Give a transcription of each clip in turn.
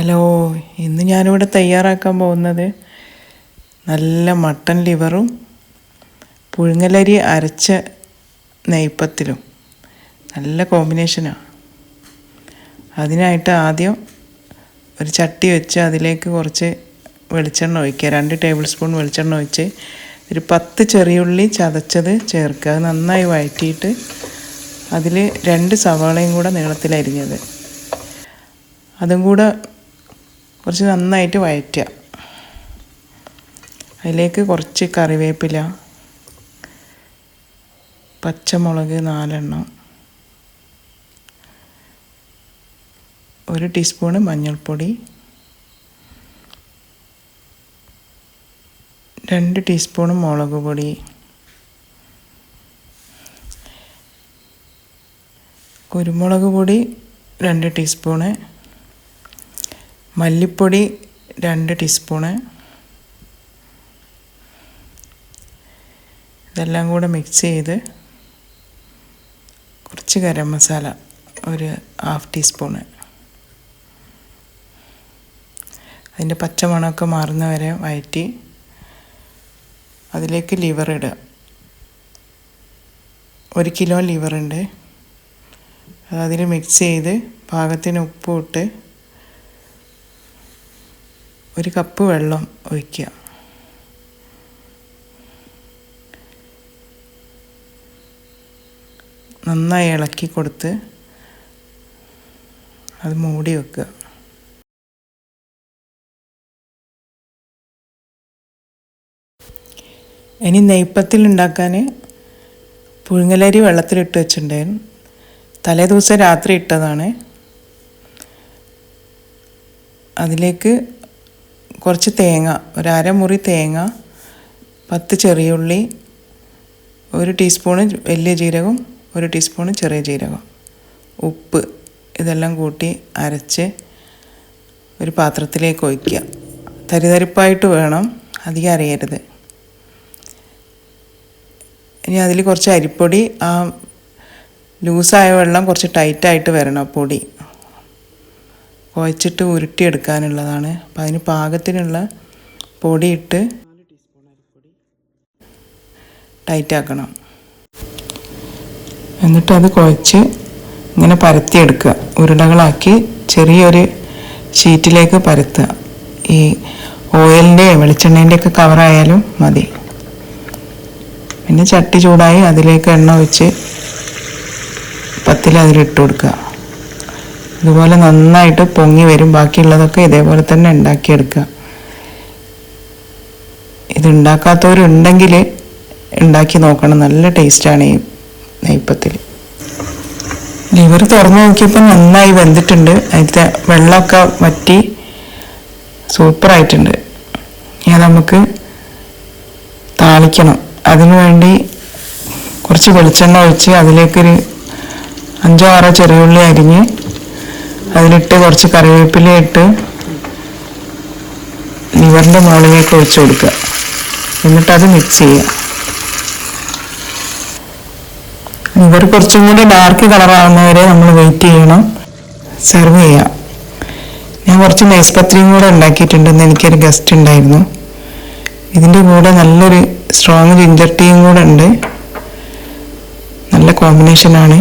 Hello, ഇന്ന് ഞാനിവിടെ തയ്യാറാക്കാൻ പോകുന്നത് നല്ല മട്ടൺ ലിവറും പുഴുങ്ങലരി അരച്ച നെയ്പ്പത്തിലും. നല്ല കോമ്പിനേഷനാണ്. അതിനായിട്ട് ആദ്യം ഒരു ചട്ടി വെച്ച് അതിലേക്ക് കുറച്ച് വെളിച്ചെണ്ണ ഒഴിക്കുക. 2 ടേബിൾ സ്പൂൺ വെളിച്ചെണ്ണ ഒഴിച്ച് ഒരു 10 ചെറിയുള്ളി ചതച്ചത് ചേർക്കുക. അത് നന്നായി വഴറ്റിയിട്ട് അതിൽ 2 സവാളയും കൂടെ നീളത്തിലരിഞ്ഞത് അതും കൂടെ കുറച്ച് നന്നായിട്ട് വഴറ്റുക. അതിലേക്ക് കുറച്ച് കറിവേപ്പില, പച്ചമുളക് 4 എണ്ണം, 1 ടീസ്പൂണ് മഞ്ഞൾപ്പൊടി, 2 ടീസ്പൂണ് മുളക് പൊടി, കുരുമുളക് പൊടി 2 ടീസ്പൂണ്, മല്ലിപ്പൊടി 2 ടീസ്പൂണ്. ഇതെല്ലാം കൂടെ മിക്സ് ചെയ്ത് കുറച്ച് ഗരം മസാല 1/2 ടീസ്പൂണ്. അതിൻ്റെ പച്ചമണമൊക്കെ മാറുന്ന വരെ വഴറ്റി അതിലേക്ക് ലിവർ ഇടുക. 1 കിലോ ലിവറുണ്ട്. അതിൽ മിക്സ് ചെയ്ത് പാകത്തിന് ഉപ്പും ഇട്ട് 1 കപ്പ് വെള്ളം ഒഴിക്കുക. നന്നായി ഇളക്കി കൊടുത്ത് അത് മൂടി വെക്കുക. ഇനി നെയ്പ്പത്തിൽ ഉണ്ടാക്കാൻ പുഴുങ്ങലരി വെള്ളത്തിലിട്ട് വെച്ചിട്ടുണ്ടായിരുന്നു. തലേ ദിവസം രാത്രി ഇട്ടതാണ്. അതിലേക്ക് കുറച്ച് തേങ്ങ, 1/2 മുറി തേങ്ങ, 10 ചെറിയുള്ളി, 1 ടീസ്പൂണ് വലിയ ജീരകം, 1 ടീസ്പൂണ് ചെറിയ ജീരകം, ഉപ്പ് ഇതെല്ലാം കൂട്ടി അരച്ച് ഒരു പാത്രത്തിലേക്ക് ഒഴിക്കുക. തരിതരിപ്പായിട്ട് വേണം, അധികം അരയരുത്. ഇനി അതിൽ കുറച്ച് അരിപ്പൊടി, ആ ലൂസായ വെള്ളം കുറച്ച് ടൈറ്റായിട്ട് വരണം. പൊടി കുഴച്ചിട്ട് ഉരുട്ടിയെടുക്കാനുള്ളതാണ്. അപ്പം അതിന് പാകത്തിനുള്ള പൊടിയിട്ട് ടൈറ്റാക്കണം. എന്നിട്ട് അത് കുഴച്ച് ഇങ്ങനെ പരത്തിയെടുക്കുക. ഉരുളകളാക്കി ചെറിയൊരു ഷീറ്റിലേക്ക് പരത്തുക. ഈ ഓയിലിൻ്റെ വെളിച്ചെണ്ണേൻ്റെ ഒക്കെ കവറായാലും മതി. പിന്നെ ചട്ടി ചൂടായി അതിലേക്ക് എണ്ണ ഒഴിച്ച് പത്തിൽ അതിലിട്ട് കൊടുക്കുക. ഇതുപോലെ നന്നായിട്ട് പൊങ്ങി വരും. ബാക്കിയുള്ളതൊക്കെ ഇതേപോലെ തന്നെ ഉണ്ടാക്കിയെടുക്കുക. ഇത് ഉണ്ടാക്കാത്തവരുണ്ടെങ്കിൽ ഉണ്ടാക്കി നോക്കണം. നല്ല ടേസ്റ്റാണ് ഈ നെയ്പ്പത്തിൽ. ലിവർ തുറന്ന് നോക്കിയപ്പോൾ നന്നായി വെന്തിട്ടുണ്ട്. അതിൻ്റെ വെള്ളമൊക്കെ വറ്റി സൂപ്പറായിട്ടുണ്ട്. ഇനി നമുക്ക് താളിക്കണം. അതിനു വേണ്ടി കുറച്ച് വെളിച്ചെണ്ണ ഒഴിച്ച് അതിലേക്കൊരു 5-6 ചെറിയുള്ളി അരിഞ്ഞ് അതിലിട്ട് കുറച്ച് കറിവേപ്പില ഇട്ട് ലിവറിൻ്റെ മുകളിലേക്ക് ഒഴിച്ച് കൊടുക്കുക. എന്നിട്ടത് മിക്സ് ചെയ്യുക. ലിവർ കുറച്ചും കൂടി ഡാർക്ക് കളറാവുന്നവരെ നമ്മൾ വെയിറ്റ് ചെയ്യണം. സെർവ് ചെയ്യാം. ഞാൻ കുറച്ച് നൈസ് പത്രിയും കൂടെ ഉണ്ടാക്കിയിട്ടുണ്ടെന്ന് എനിക്കൊരു ഗസ്റ്റ് ഉണ്ടായിരുന്നു. ഇതിൻ്റെ കൂടെ നല്ലൊരു സ്ട്രോങ് ജിഞ്ചർ ടീയും കൂടെ ഉണ്ട്. നല്ല കോമ്പിനേഷനാണ്.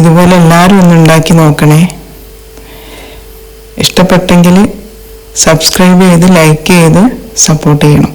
ഇതുപോലെ എല്ലാവരും ഒന്ന് ഉണ്ടാക്കി നോക്കണേ. ഇഷ്ടപ്പെട്ടെങ്കിൽ സബ്സ്ക്രൈബ് ചെയ്ത് ലൈക്ക് ചെയ്ത് സപ്പോർട്ട് ചെയ്യണം.